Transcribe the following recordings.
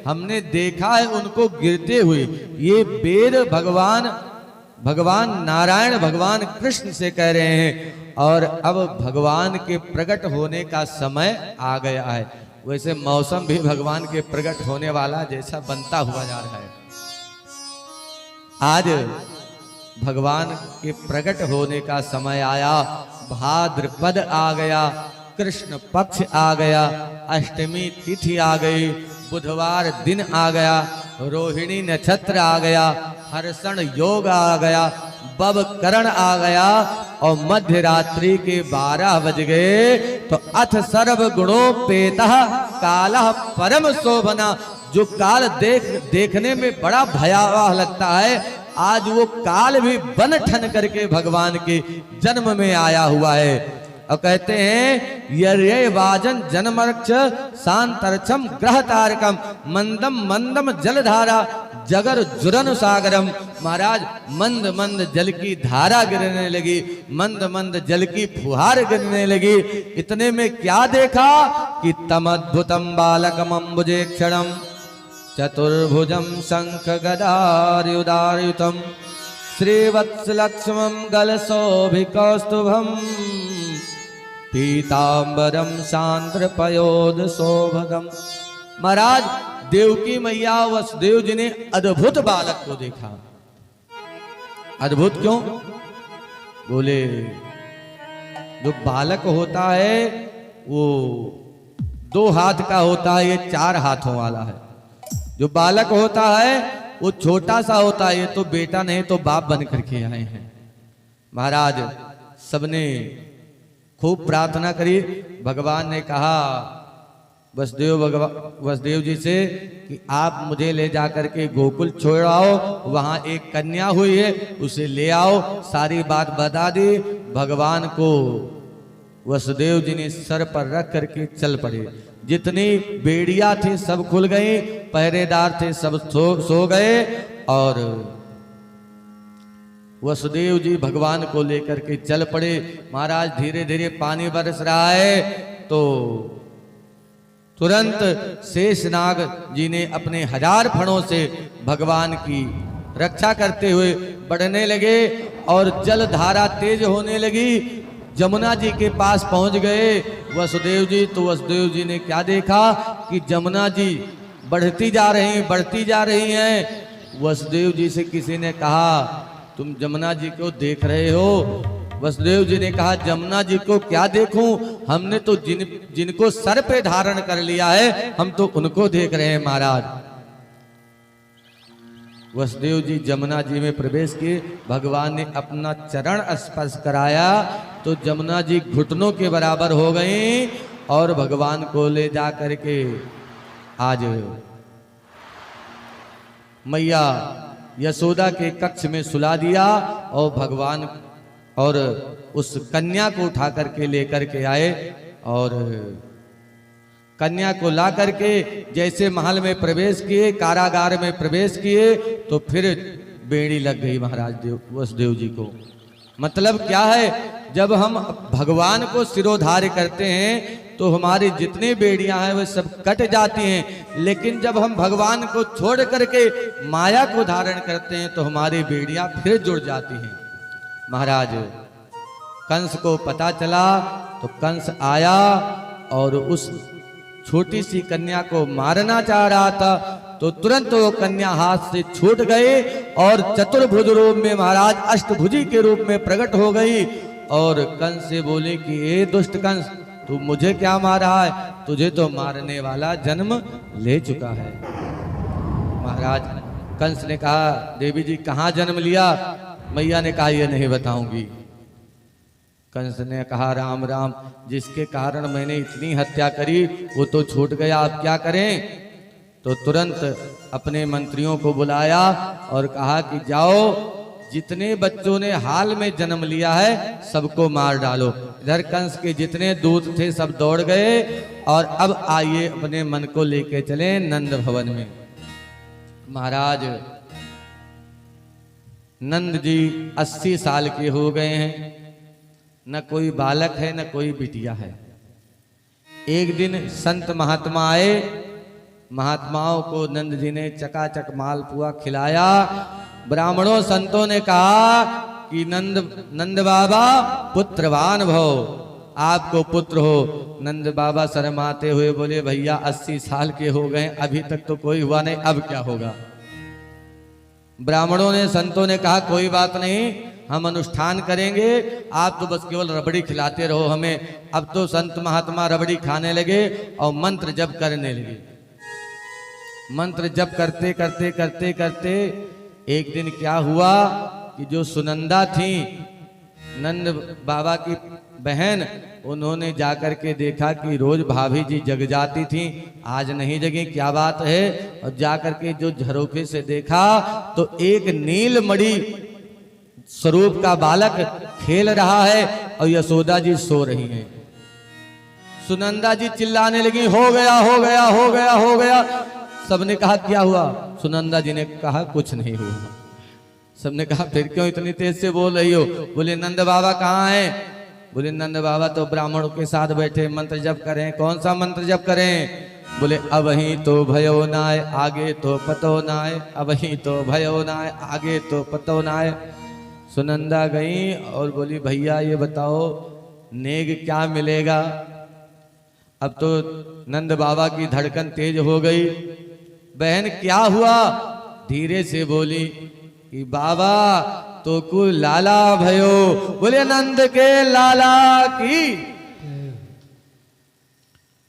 हमने देखा है उनको गिरते हुए। ये वेद भगवान नारायण भगवान कृष्ण से कह रहे हैं और अब भगवान के प्रकट होने का समय आ गया है। वैसे मौसम भी भगवान के प्रकट होने वाला जैसा बनता हुआ जा रहा है। आज भगवान के प्रकट होने का समय आया, भाद्रपद आ गया, कृष्ण पक्ष आ गया, अष्टमी तिथि आ गई, बुधवार दिन आ गया, रोहिणी नक्षत्र आ गया, हर्षण योग आ गया, बब करण आ गया और मध्य रात्रि के 12 बज गए तो अथ सर्व गुणोपेतः कालः परम शोभना। जो काल देखने में बड़ा भयावह लगता है, आज वो काल भी बन ठन करके भगवान के जन्म में आया हुआ है। और कहते हैं ये वाजन जनमर्क्ष शांतरक्षम ग्रह तारकम मंदम मंदम जलधारा जगर जुरन सागरम। महाराज मंद मंद जल की धारा गिरने लगी, मंद मंद जल की फुहार गिरने लगी। इतने में क्या देखा कि तमद्भुतम बालकम अम्बुजे क्षणम चतुर्भुजम शंख गदार्युदार्युतम श्रीवत्सलक्ष्मं गलशोभिकौस्तुभम पीतांबरम सांद्रपयोद शोभगम। महाराज देवकी मैया वसुदेव जी ने अद्भुत बालक को देखा। अद्भुत क्यों? बोले जो बालक होता है वो 2 हाथ का होता है, ये 4 हाथों वाला है। जो बालक होता है वो छोटा सा होता है, ये तो बेटा नहीं तो बाप बन करके आए हैं। महाराज सबने खूब प्रार्थना करी। भगवान ने कहा वसुदेव जी से कि आप मुझे ले जाकर के गोकुल छोड़ आओ, वहां एक कन्या हुई है उसे ले आओ। सारी बात बता दी। भगवान को वसुदेव जी ने सर पर रख करके चल पड़े। जितनी बेड़ियां थी सब खुल गई, पहरेदार थे सब सो गए और वसुदेव जी भगवान को लेकर के चल पड़े। महाराज धीरे धीरे पानी बरस रहा है तो तुरंत शेषनाग जी ने अपने 1000 फणों से भगवान की रक्षा करते हुए बढ़ने लगे और जल धारा तेज होने लगी। जमुना जी के पास पहुंच गए वसुदेव जी। तो वसुदेव जी ने क्या देखा कि जमुना जी बढ़ती जा रही हैं। वसुदेव जी से किसी ने कहा तुम जमुना जी को देख रहे हो? वसुदेव जी ने कहा जमुना जी को क्या देखूं, हमने तो जिनको सर पे धारण कर लिया है हम तो उनको देख रहे हैं। महाराज वसुदेव जी जमुना जी में प्रवेश किए। भगवान ने अपना चरण स्पर्श कराया तो जमुना जी घुटनों के बराबर हो गई और भगवान को ले जा करके आज मैया यशोदा के कक्ष में सुला दिया और भगवान और उस कन्या को उठा करके लेकर के आए और कन्या को ला करके जैसे महल में प्रवेश किए, कारागार में प्रवेश किए तो फिर बेड़ी लग गई महाराज वसुदेव जी को। मतलब क्या है, जब हम भगवान को सिरोधार्य करते हैं तो हमारी जितनी बेड़ियां हैं वे सब कट जाती हैं, लेकिन जब हम भगवान को छोड़ करके माया को धारण करते हैं तो हमारी बेड़ियां फिर जुड़ जाती हैं। महाराज कंस को पता चला तो कंस आया और उस छोटी सी कन्या को मारना चाह रहा था तो तुरंत वो कन्या हाथ से छूट गई और चतुर्भुज रूप में महाराज अष्टभुजी के रूप में प्रकट हो गई और कंस से बोले कि ए दुष्ट कंस, तू मुझे क्या मारा है? तुझे तो मारने वाला जन्म ले चुका है। महाराज कंस ने कहा देवी जी कहाँ जन्म लिया? मैया ने कहा ये नहीं बताऊंगी। कंस ने कहा राम राम, जिसके कारण मैंने इतनी हत्या करी वो तो छूट गया, अब क्या करें? तो तुरंत अपने मंत्रियों को बुलाया और कहा कि जाओ जितने बच्चों ने हाल में जन्म लिया है सबको मार डालो। इधर कंस के जितने दूत थे सब दौड़ गए और अब आइए अपने मन को लेके चले नंद भवन में। महाराज नंद जी 80 साल के हो गए हैं, न कोई बालक है न कोई बिटिया है। एक दिन संत महात्मा आए, महात्माओं को नंद जी ने चकाचक मालपुआ खिलाया। ब्राह्मणों संतों ने कहा कि नंद बाबा पुत्रवान भव, आपको पुत्र हो। नंद बाबा शर्माते हुए बोले, भैया 80 साल के हो गए, अभी तक तो कोई हुआ नहीं, अब क्या होगा। ब्राह्मणों ने संतों ने कहा कोई बात नहीं, हम अनुष्ठान करेंगे, आप तो बस केवल रबड़ी खिलाते रहो हमें। अब तो संत महात्मा रबड़ी खाने लगे और मंत्र जप करने लगे। मंत्र जप करते करते करते करते एक दिन क्या हुआ कि जो सुनंदा थी नंद बाबा की बहन, उन्होंने जाकर के देखा कि रोज भाभी जी जग जाती थी, आज नहीं जगी, क्या बात है। और जाकर के जो झरोखे से देखा तो एक नीलमणि स्वरूप का बालक खेल रहा है और यशोदा जी सो रही हैं। सुनंदा जी चिल्लाने लगी, हो गया हो गया हो गया हो गया। सबने कहा क्या हुआ। सुनंदा जी ने कहा कुछ नहीं हुआ। सबने कहा फिर क्यों इतनी तेज से बोल रही हो। बोले नंद बाबा कहाँ हैं। बोले नंद बाबा तो ब्राह्मणों के साथ बैठे मंत्र जप करें। कौन सा मंत्र जप करें। बोले अब ही तो भयो नाय आगे तो पतो नाय, अब ही तो भयो नाय आगे तो पतो नाय। सुनंदा गई और बोली भैया ये बताओ नेग क्या मिलेगा। अब तो नंद बाबा की धड़कन तेज हो गई। बहन क्या हुआ। धीरे से बोली कि बाबा तो को लाला भयो। बोले नंद के लाला की।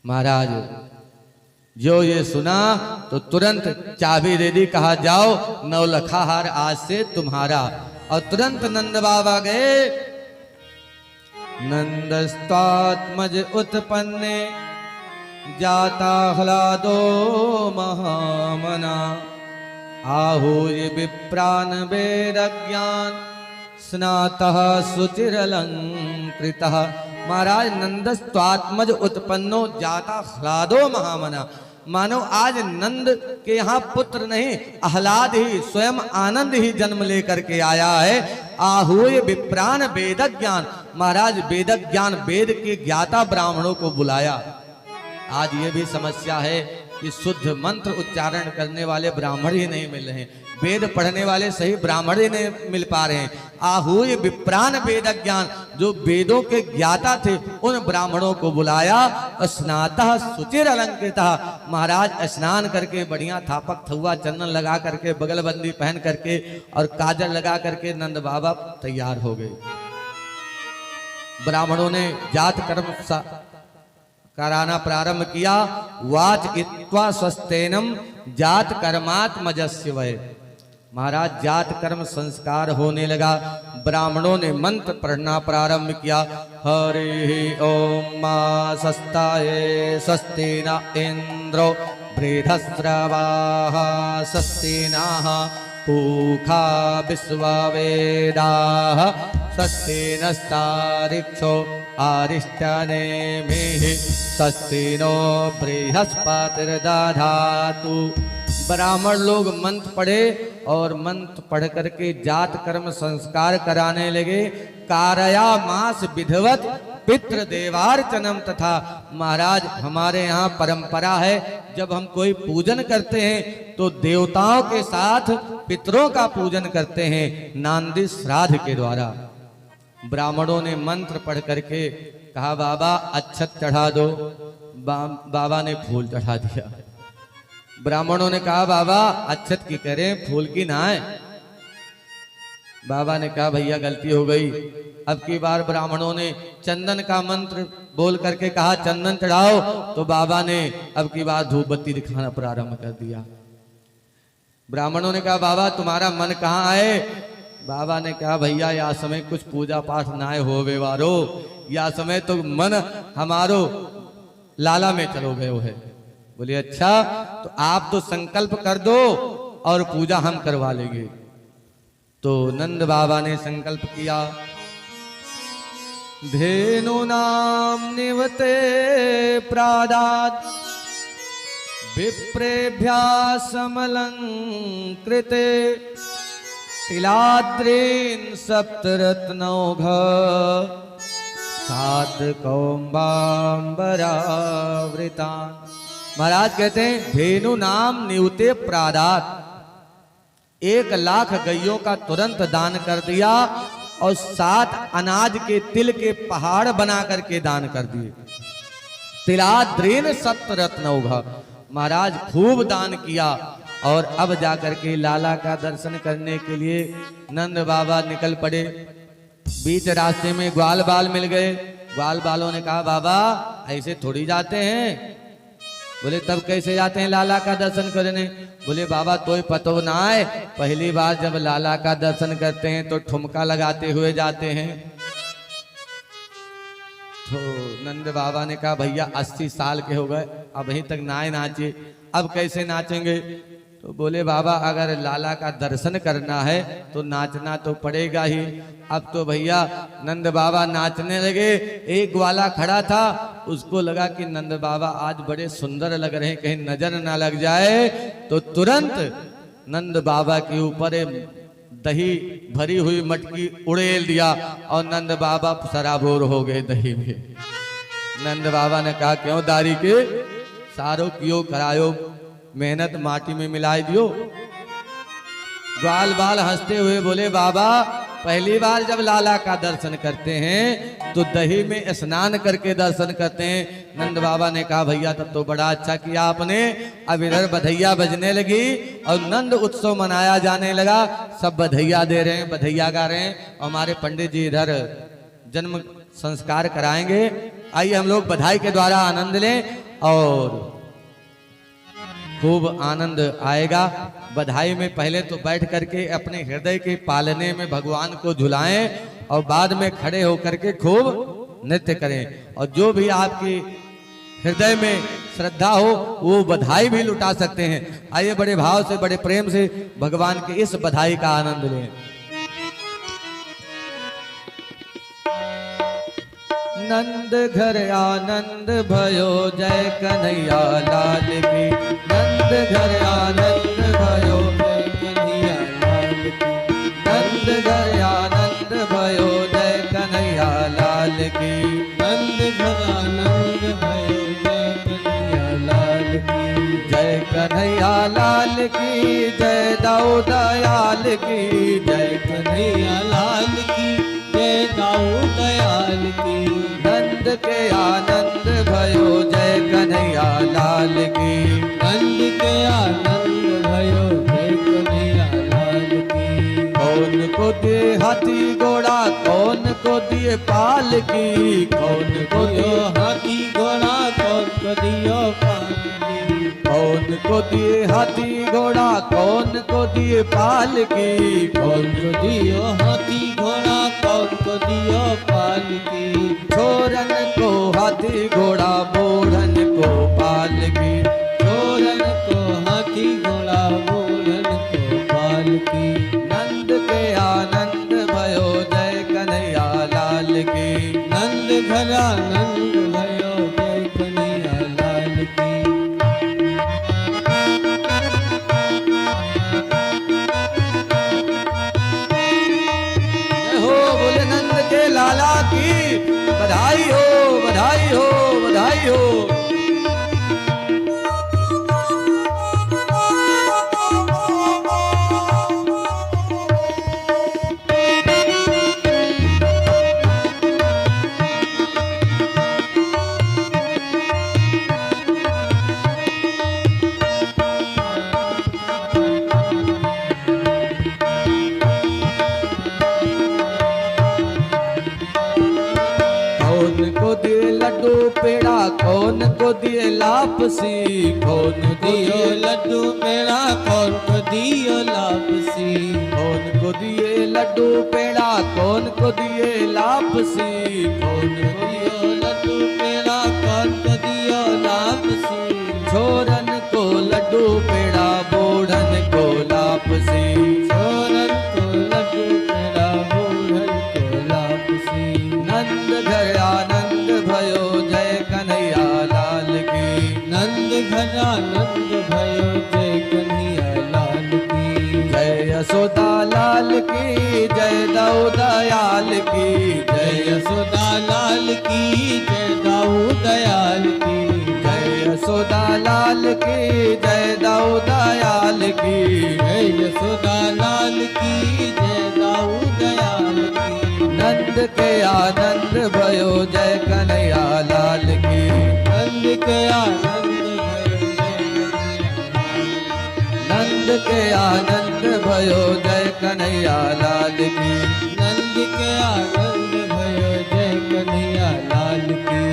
महाराज जो ये सुना तो तुरंत चाबी दे दी, कहा जाओ नवलखा हार आज से तुम्हारा। और तुरंत नंद बाबा गए। नंदस्तात्मज उत्पन्ने जाता ह्लादो महामना, आहूय विप्रान वेद ज्ञान स्नातः सुचिरलंकृतः। महाराज नंदस्तात्मज उत्पन्नो जाता ह्लादो महामना। मानो आज नंद के यहाँ पुत्र नहीं, आह्लाद ही स्वयं आनंद ही जन्म लेकर के आया है। आहूय विप्रान वेद ज्ञान। महाराज वेद ज्ञान वेद के ज्ञाता ब्राह्मणों को बुलाया। आज ये भी समस्या है कि शुद्ध मंत्र उच्चारण करने वाले ब्राह्मण ही नहीं मिल रहे हैं, वेद पढ़ने वाले सही ब्राह्मण ही नहीं मिल पा रहे हैं। आहूय विप्रान वेद ज्ञान, जो वेदों के ज्ञाता थे उन ब्राह्मणों को बुलाया। स्नातः सुचिर अलंकृतः। महाराज स्नान करके बढ़िया थापक थुआ चंदन लगा करके बगलबंदी पहन करके और काजल लगा करके नंद बाबा तैयार हो गए। ब्राह्मणों ने जात कर्म कराना प्रारंभ किया। वाच इत्वा स्वस्तेनम जात कर्मात्मजस्य वै। महाराज जात कर्म संस्कार होने लगा। ब्राह्मणों ने मंत्र पढ़ना प्रारंभ किया। हरि ओम मा सस्ताय स्वस्ति न इंद्रो बृहस्रवाः स्वस्ति नः पूषा विश्ववेदाः स्वस्ति नस्तारिक्षो अरिष्टनेमिः स्वस्ति नो बृहस्पतिर्दधातु। ब्राह्मण लोग मंत्र पढ़े और मंत्र पढ़ करके जात कर्म संस्कार कराने लगे। कारया मास विधवत पितृ देवार्चनम तथा। महाराज हमारे यहाँ परंपरा है जब हम कोई पूजन करते हैं तो देवताओं के साथ पितरों का पूजन करते हैं नांदी श्राद्ध के द्वारा। ब्राह्मणों ने मंत्र पढ़ करके कहा बाबा अक्षत चढ़ा दो। बाबा ने फूल चढ़ा दिया। ब्राह्मणों ने कहा बाबा अक्षत की करें फूल की ना है। बाबा ने कहा भैया गलती हो गई। अब की बार ब्राह्मणों ने चंदन का मंत्र बोल करके कहा चंदन चढ़ाओ, तो बाबा ने अब की बार धूप बत्ती दिखाना प्रारंभ कर दिया। ब्राह्मणों ने कहा बाबा तुम्हारा मन कहाँ है। बाबा ने कहा भैया या समय कुछ पूजा पाठ नाय हो वारो, या समय तो मन हमारो लाला में चलो गयो है। बोले अच्छा तो आप तो संकल्प कर दो और पूजा हम करवा लेंगे। तो नंद बाबा ने संकल्प किया। धेनु नाम निवते प्रादात विप्रेभ्यासमलंकृते तिलाद्रीन सप्तरत्नौघ सात कौम्बाम्बरावृतान्। महाराज कहते हैं धेनु नाम नियुते प्रादात, 1,00,000 गैयों का तुरंत दान कर दिया और 7 अनाज के तिल के पहाड़ बना करके दान कर दिए। तिलाद्रेन सप्तरत्न उघा, महाराज खूब दान किया। और अब जाकर के लाला का दर्शन करने के लिए नंद बाबा निकल पड़े। बीच रास्ते में ग्वाल बाल मिल गए। ग्वाल बालों ने कहा बाबा ऐसे थोड़ी जाते हैं। बोले तब कैसे जाते हैं लाला का दर्शन करने? बोले बाबा तोय पतो ना है, पहली बार जब लाला का दर्शन करते हैं तो ठुमका लगाते हुए जाते हैं। तो नंद बाबा ने कहा भैया 80 साल के हो गए, अभी तक नाए नाचे, अब कैसे नाचेंगे? तो बोले बाबा अगर लाला का दर्शन करना है तो नाचना तो पड़ेगा ही। अब तो भैया नंद बाबा नाचने लगे। एक ग्वाला खड़ा था, उसको लगा कि नंद बाबा आज बड़े सुंदर लग रहे हैं, कहीं नजर ना लग जाए। तो तुरंत नंद बाबा के ऊपर दही भरी हुई मटकी उड़ेल दिया और नंद बाबा सराबोर हो गए दही में। नंद बाबा ने कहा क्यों दारी के सारो क्यों करायो, मेहनत माटी में मिलाई दियो। ग्वाल बाल हंसते हुए बोले बाबा पहली बार जब लाला का दर्शन करते हैं तो दही में स्नान करके दर्शन करते हैं। नंद बाबा ने कहा भैया तब तो बड़ा अच्छा किया आपने। अब इधर बधैया बजने लगी और नंद उत्सव मनाया जाने लगा। सब बधैया दे रहे हैं, बधैया गा रहे हैं। हमारे पंडित जी इधर जन्म संस्कार कराएंगे। आइए हम लोग बधाई के द्वारा आनंद लें और खूब आनंद आएगा। बधाई में पहले तो बैठ करके अपने हृदय के पालने में भगवान को झुलाएं और बाद में खड़े होकर के खूब नृत्य करें। और जो भी आपकी हृदय में श्रद्धा हो वो बधाई भी लुटा सकते हैं। आइए बड़े भाव से बड़े प्रेम से भगवान की इस बधाई का आनंद लें। नंद घर आनंद भयो जय कन्हैया लाल की, नंद घर आनंद भयो जय कन्हैया लाल की, नंद घर आनंद भयो जय कन्हैया लाल की, नंद घर आनंद भयो जय कन्हैया लाल की, जय कन्हैया लाल की जय दाऊ दयाल की, जय कन्हैया लाल की जय दाऊ दयाल की, नंद के आनंद भयो जय कन्हैया लाल की, नंद के आनंद भयो जय कन्हैया लाल की, कौन को दिए हाथी घोड़ा कौन को दिए पाल की, कौन को दिए हाथी घोड़ा कौन को दियो पाल की, कौन को दिए हाथी घोड़ा कौन को दिए पाल की, कौन को दियो हाथी घोड़ा कौन को दियो पाल की, छोरन को हाथी घोड़ा बूढ़न को पाल की, छोरन को हाथी घोड़ा बूढ़न को पाल की, नंद के आनंद भयो जय कन्हैया लाल की, नंद घर आनंद भयो जय कन्हैया लाल की। हो बोले नंद के लाला की बधाई हो, बधाई हो, बधाई हो। पेड़ा कौन को दिए लापसी, कौन दियो लड्डू पेड़ा कौन को दियो लापसी, कौन को दिए लड्डू पेड़ा कौन को दिए लापसी, कौन को दियो लड्डू पेड़ा कौन को दियो लापसी, छोरन को लड्डू पेड़ा बूढ़न को लापसी, छोरन को लड्डू पेड़ा बूढ़न को लापसी, नंद घर आनंद भयो जय कन्हैया लाल की, नंद घर आनंद भयो जय कन्हैया लाल की, जय यशोदा लाल की जय दाऊ दयाल की, जय यशोदा लाल की जय दाऊ दयाल की, जय यशोदा लाल की जय दाऊ दयाल की, जय यशोदा लाल की जय दाऊ दयाल की। नंद के आनंद भयो जय कन्हैया लाल की, नंद के आनंद भयो नंद के आनंद भयो जय कन्हैया लाल की, नंद के आनंद भयो जय कन्हैया लाल की।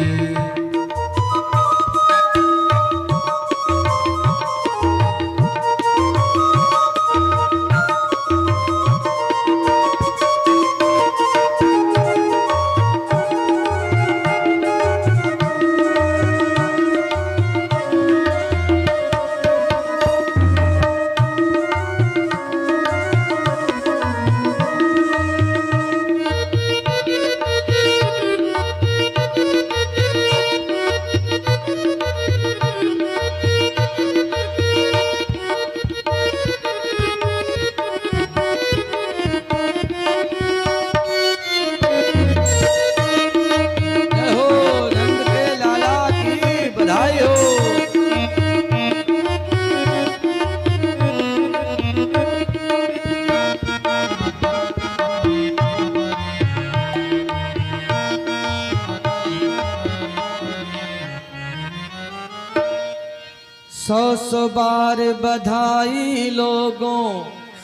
सौ बार बधाई लोगों,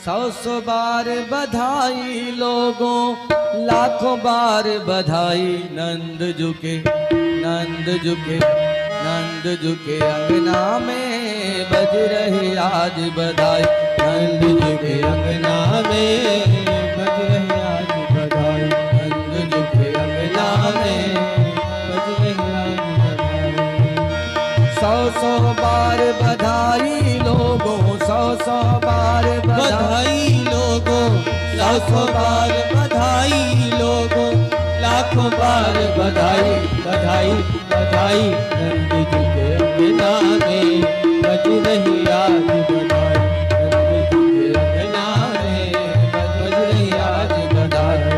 सौ बार बधाई लोगों, लाखों बार बधाई। नंद झुके नंद झुके नंद झुके अंगना में बज रही आज बधाई। नंद झुके अंगना में बज रही आज बधाई। नंद झुके अंगना में बज रही आज बधाई। सौ बार बधाई लोगों, सौ बार बधाई लोगों, लाखों बार बधाई लोगों, लाखों बार बधाई बधाई बधाई। नंद झुके अंगना में बज रही आज बधाई। नंद झुके अंगना में बज रही आज बधाई।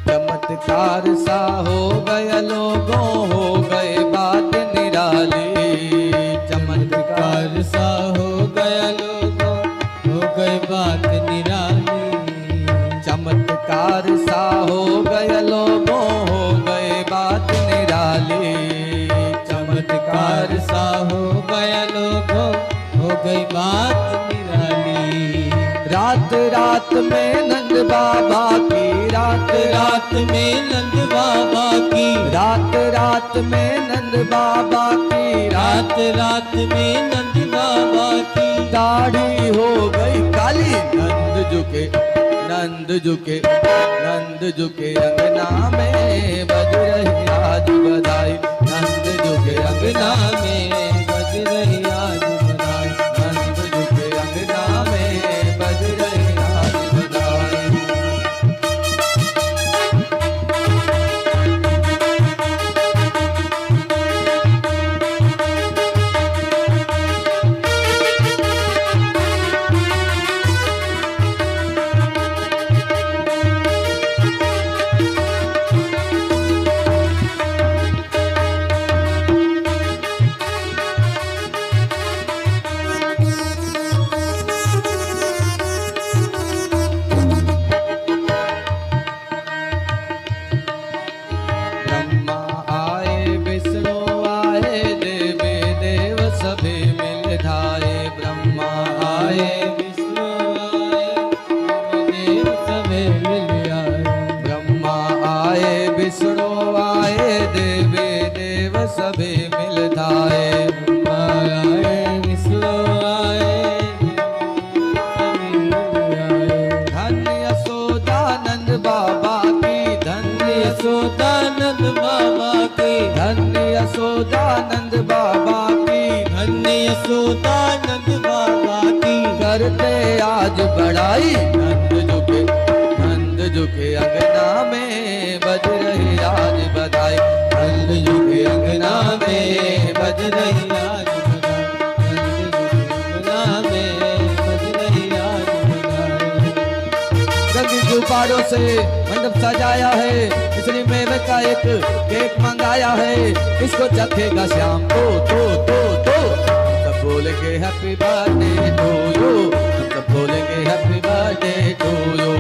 चमत्कार सा हो गया लोगों, हो गए बात निराली। चमत्कार सा हो गया लोगों, हो गए बात निराली। चमत्कार सा हो गया लोगों, हो गए बात निराली। चमत्कार सा हो गया लोगों, हो गई बात निराली। रात रात में नंद बाबा की, रात रात में नंद बाबा की, रात रात में नंद बाबा की, रात रात में नंद बाबा की। दाढ़ी हो गई काली। नंद झुके नंद झुके नंद झुके अंगना में बज रही आज बधाई। नंद झुके अंगना में बज रही आज बधाई। नंद झुके अंगना में बज रही आज बधाई। ब्रह्मा आए विष्णु आए, देवे देव सभी मिल धाये। ब्रह्मा आए विष्णु आए, देव सभी मिल आए। ब्रह्मा आए विष्णु आए, देवे देव सभी मिल धाये। ब्रह्मा आए, विष्णु आए, सभी मिल आए। धन्य यशोदानंद बाबा की, धन्य यशोदानंद बाबा की, धन्य यशोदानंद बाबा की करते आज बड़ाई, नंद झुके अंगना में बज रही आज बधाई, नंद झुके अंगना में बज रही आज गुब्बारों से मंडप सजाया है, इसने मेवे का एक केक मंगाया है, इसको चखेगा शाम को तो सब बोलेंगे हैप्पी बर्थडे टू यू, सब बोलेंगे हैप्पी बर्थडे टू यू।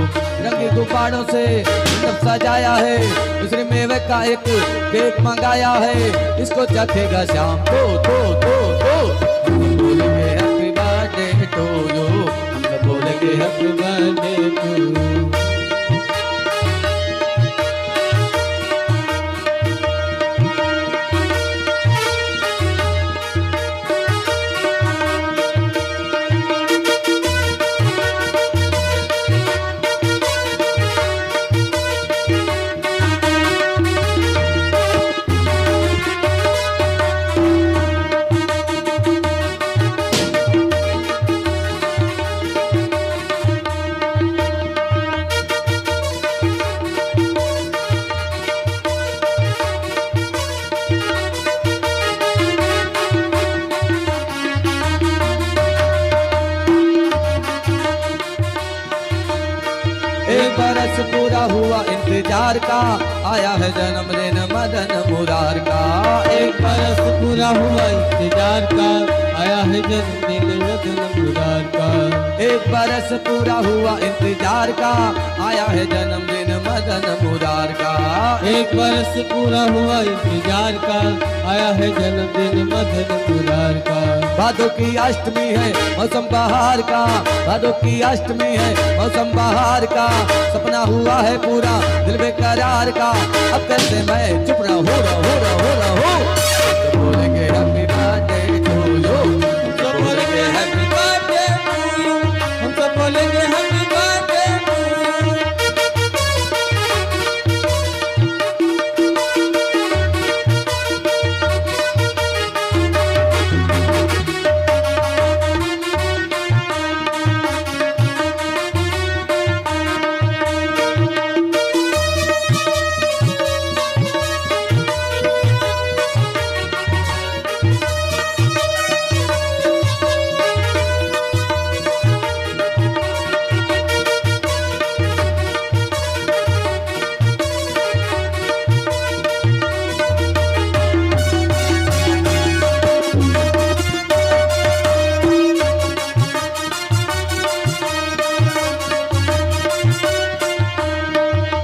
रंगी गुब्बारों से मंडप सजाया है, इसने मेवे का एक केक मंगाया है, इसको चखेगा शाम को तो सब बोलेंगे हैप्पी बर्थडे टू यू, हम सब बोलेंगे हैप्पी बर्थडे टू यू। बरस पूरा हुआ इंतजार का, आया है जन्मदिन मदन मुरार का, एक बरस पूरा हुआ इंतजार का, आया है जन्मदिन मदन मुरार का, एक बरस पूरा हुआ इंतजार का, आया है जन्मदिन मदन मुरार का, एक बरस पूरा हुआ इंतजार का, आया है जन्मदिन मदन मुरार का। भादों की अष्टमी है मौसम बहार का, भादों की अष्टमी है मौसम बहार का, सपना हुआ है पूरा दिल बेकरार का, अब कैसे मैं चुप रहा हूँ तो बोलेंगे हैप्पी बर्थडे टू यू, तो बोलेंगे हैप्पी बर्थडे टू यू, हम सब बोलेंगे हैप्पी बर्थडे टू यू।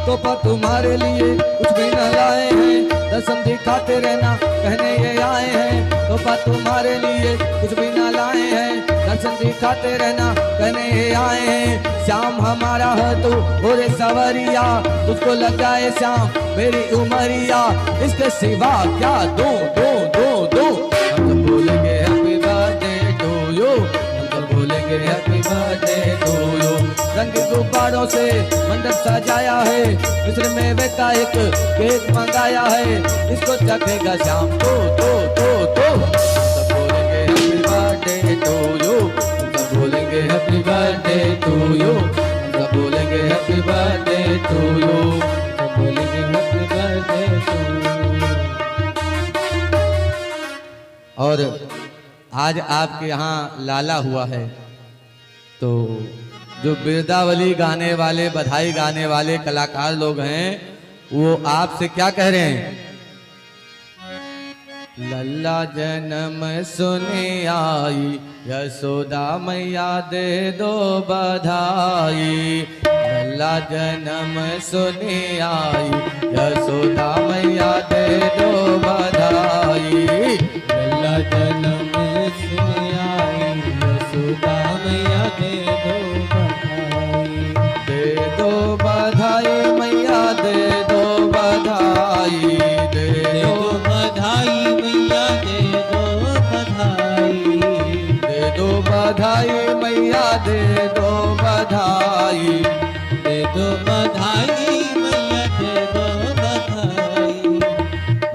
तोहफा तुम्हारे लिए कुछ भी न लाए हैं, दर्शन दिखाते रहना कहने ये आए हैं, तोहफा तुम्हारे लिए कुछ भी न लाए हैं, दर्शन दिखाते रहना कहने ये आए हैं, श्याम हमारा है तू ओरे सवरिया, तुझको लग जाए श्याम मेरी उमरिया, इसके सिवा क्या दो हम सब बोलेंगे हैप्पी बर्थडे टू यू, हम सब बोलेंगे हैप्पी बर्थडे टू यू। रंग गुब्बारों से मंडप सजाया है, मिस्र मेवे का एक केक मंगाया है, इसको चखेगा शाम को तो सब बोलेंगे हैप्पी बर्थडे टू यू, सब बोलेंगे हैप्पी बर्थडे टू यू, सब बोलेंगे हैप्पी बर्थडे टू यू, सब बोलेंगे हैप्पी बर्थडे टू यू। और आज आपके यहाँ लाला हुआ है, तो जो बिरदावली गाने वाले बधाई गाने वाले कलाकार लोग हैं वो आपसे क्या कह रहे हैं? लल्ला जन्म सुने आई, यशोदा मैया दे दो बधाई, लल्ला जन्म सुने आई, यशोदा मैया दे दो बधाई, लल्ला जन्म सुने आई, यशोदा मैया दे दो बधाई, मैया दे दो बधाई, दे दो बधाई मैया दे दो बधाई, दे दो बधाई मैया दे दो बधाई, दे दो बधाई मैया दे दो बधाई,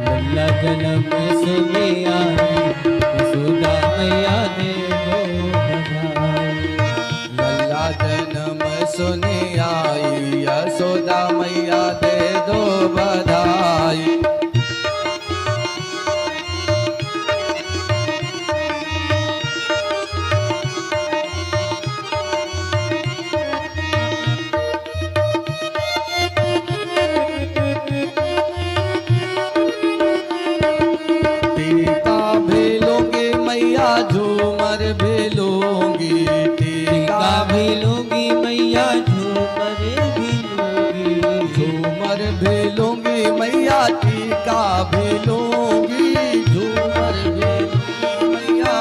लल्ला जन्म सुने आई, यशोदा मैया सुनी आई, यशोदा मैया दे दो बधाई। टीका भी लूंगी मैया झूमर भी लूंगी, टीका भी लूंगी मैया झूमर भी लूंगी, झूमर भी लूंगी मैया, टीका भी लूंगी, झूमर भी लूंगी मैया,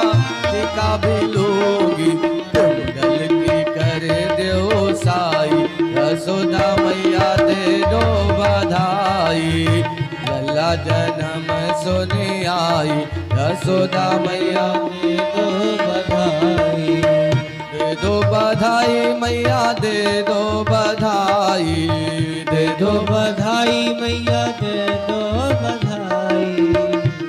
टीका भी लूंगी। कुंडल की कर दो साई, यशोदा मैया दे दो बधाई। लल्ला जन्म सुनी आई, यशोदा मैया दे दो बधाई, दे दो बधाई मैया दे दो बधाई, दे दो दो बधाई मैया दे दो बधाई।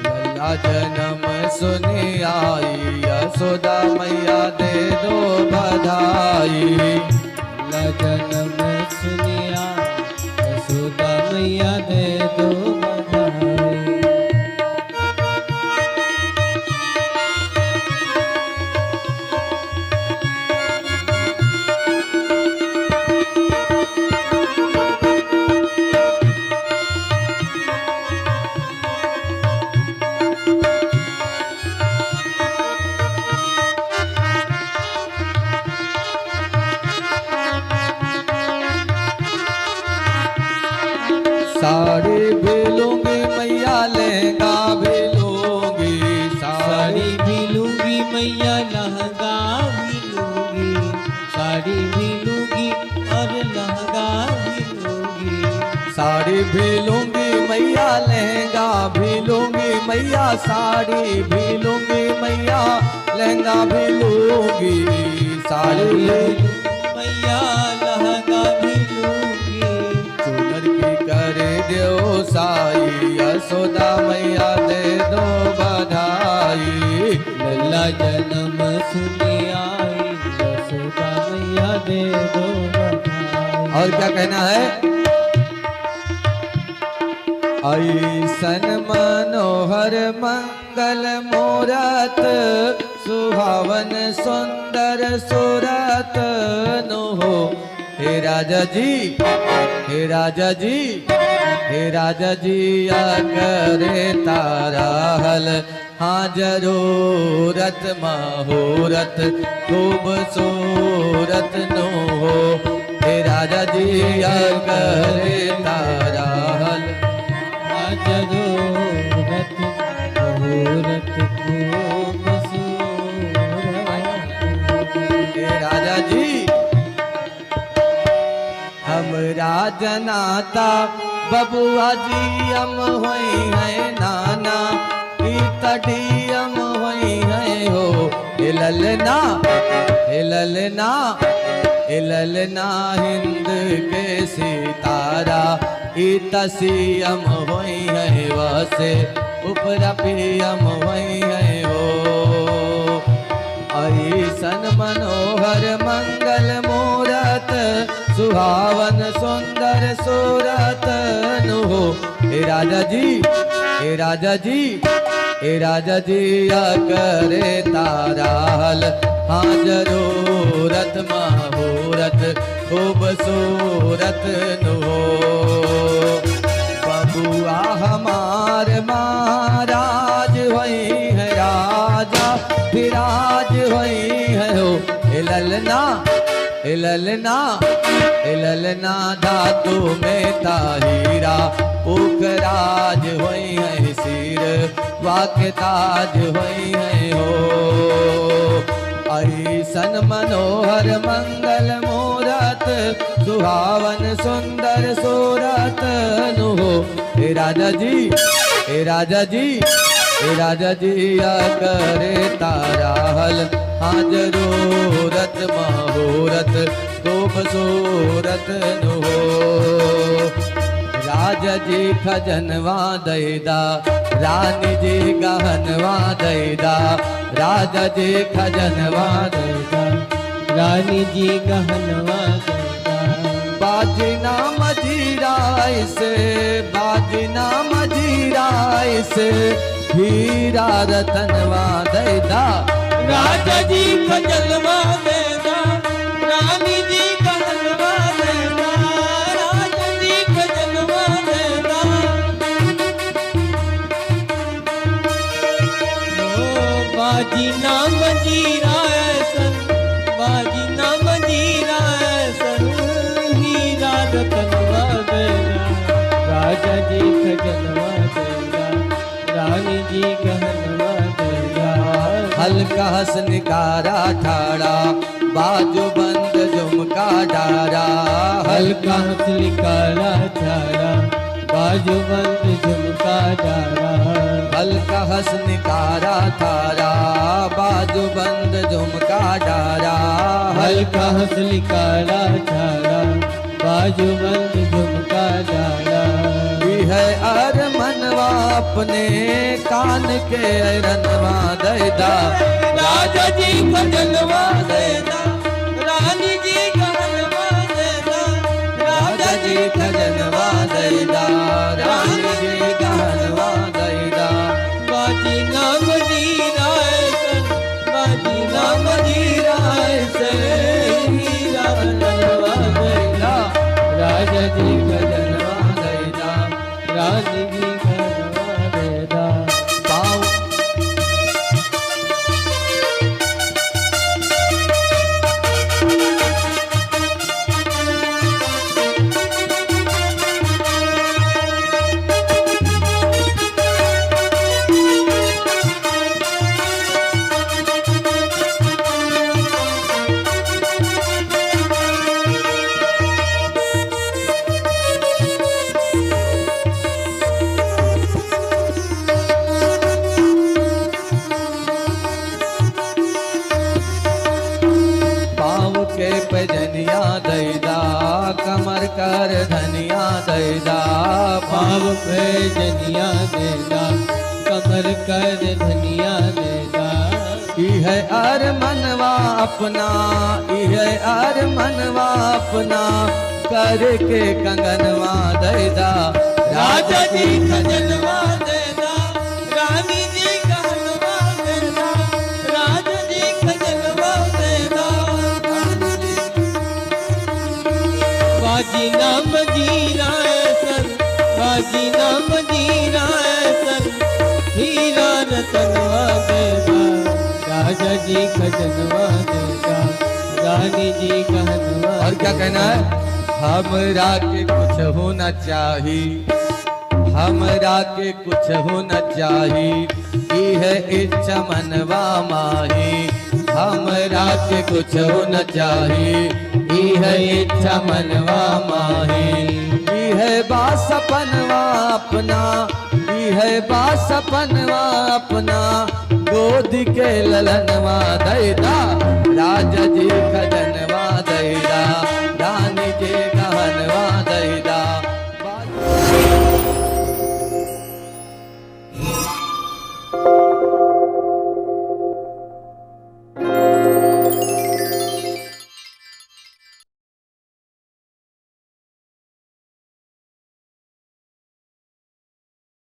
लल्ला जन्म सुनी आई, यशोदा मैया दे दो बधाई। लल्ला जन्म सुनिया, यशोदा मैया दे दो बधाई। साड़ी भी लूंगी मैया, लहंगा भी लूंगी, साड़ी भी लूंगी मैया, लहंगा भी लूंगी, साड़ी भी लूंगी और लहंगा भी लूंगी। साड़ी भी लूंगी मैया, लहंगा भी लूंगी मैया, साड़ी भी लूंगी मैया, लहंगा भी लूंगी, साड़ी भी मैया लहंगा भी लूंगी। चुनर की कर दो साई, यशोदा मैया दे दो बधाई। लल्ला जन्म सुनी आई, यशोदा मैया दे दो बधाई। और क्या कहना है? ऐसन मनोहर मंगल मूरत, सुहावन सुंदर सूरत नो हो। हे राजा जी, हे राजा जी, हे राजा जी आ करे तारा हल, हाँ जरूरत माहूरत खूबसूरत नो हो। हे राजा जी आ करे तारा हल, जरूरत मुहूर्त खूबसूरत। हे राजा जी हमरा जनाता बबुआ जी हम होई है नाना, की तड़ियम होई है हो। ललना, ललना, ललना हिंद के सितारा, तसीयम होई है वसे ऊपर पियम होई है हो। ऐसन मनोहर मंगल मूरत, सुहावन सुंदर सूरत नु हो। हे राजा जी, हे राजा जी, हे राजा जी आ करे तारा हल, हाँ जरूरत माहूरत खूबसूरत नु हो। बबुआ हमार महाराज होई है राजा, विराज होई है हो। ललना, ललना, ललना धातु में ताहीरा, पुखराज होई है सिर वाक ताज होई है हो। ऐसन मनोहर मंगल मूरत, सुहावन सुंदर सूरत नु हो। हे राजा जी, हे राजा जी, हे राजा जी आ करे तारा हल, हाँ जरूरत माहूरत खूबसूरत नु हो। राजा जी खजनवा दैदा, रानी जी गहनवा दैदा, राजा जी खजनवा दैदा, रानी जी गहनवा दैदा, बाजी नाम जीराय से, बाजी नाम जीराय से हीरा रतनवा दैदा। राजा जी का जलवा देना, रानी जी का हलवा देना, राजा जी का जलवा देना। ओ बाजी नाम जीरा सन, बाजी नाम जीरा सन, हीरा रतनवा देना। राजा जी का जलवा देना, रानी जी का हलवा देना। हल्का हंस निकारा ठाड़ा बाजू बंद झुमका डारा। हल्का हंसली काला चारा, बाजू बंद झुमका डारा। हल्का हंस निकारा थारा बाजू बंद झुमका डारा। हल्का हंसली काला चारा, बाजू बंद झुमका डारा। है अर मनवा अपने कान के रनवा दैदा। राजा जी का जलवा देना, रानी जी का हलवा देना। राजा जी का जनवा दैदा, रानी जी का हलवा दैदा। बाजी नाम जीरा सन, बाजी नाम जीरा सन, हीरा रतनवा देना। राजा जी का जलवा देना, रानी जी का हलवा देना। पाँव के पैजनिया दैदा, कमर कर धनिया दैदा। पाव पे जनिया देना, कमर कर धनिया देना। ई है अर मनवा अपना, ई है अर मनवा अपना करके कंगनवा दैदा। राजा जी का जलवा देना, रानी जी का हलवा देना। राजा जी का जलवा देना, बाजी नाम जीरा सन, बाजी नाम जीरा सन, हीरा रतनवा देना। राजा जी का जलवा देना, रानी जी का हलवा। और क्या कहना है? हमरा के कुछ होना चाही, हमरा के कुछ होना चाही। ई है इच्छा मनवा माही, हमरा के कुछ होना चाही। ई है इच्छा मनवा माही। ई है बासपनवा अपना, ई है बासपनवा अपना गोद के ललनवा दैदा। राजा जी खजन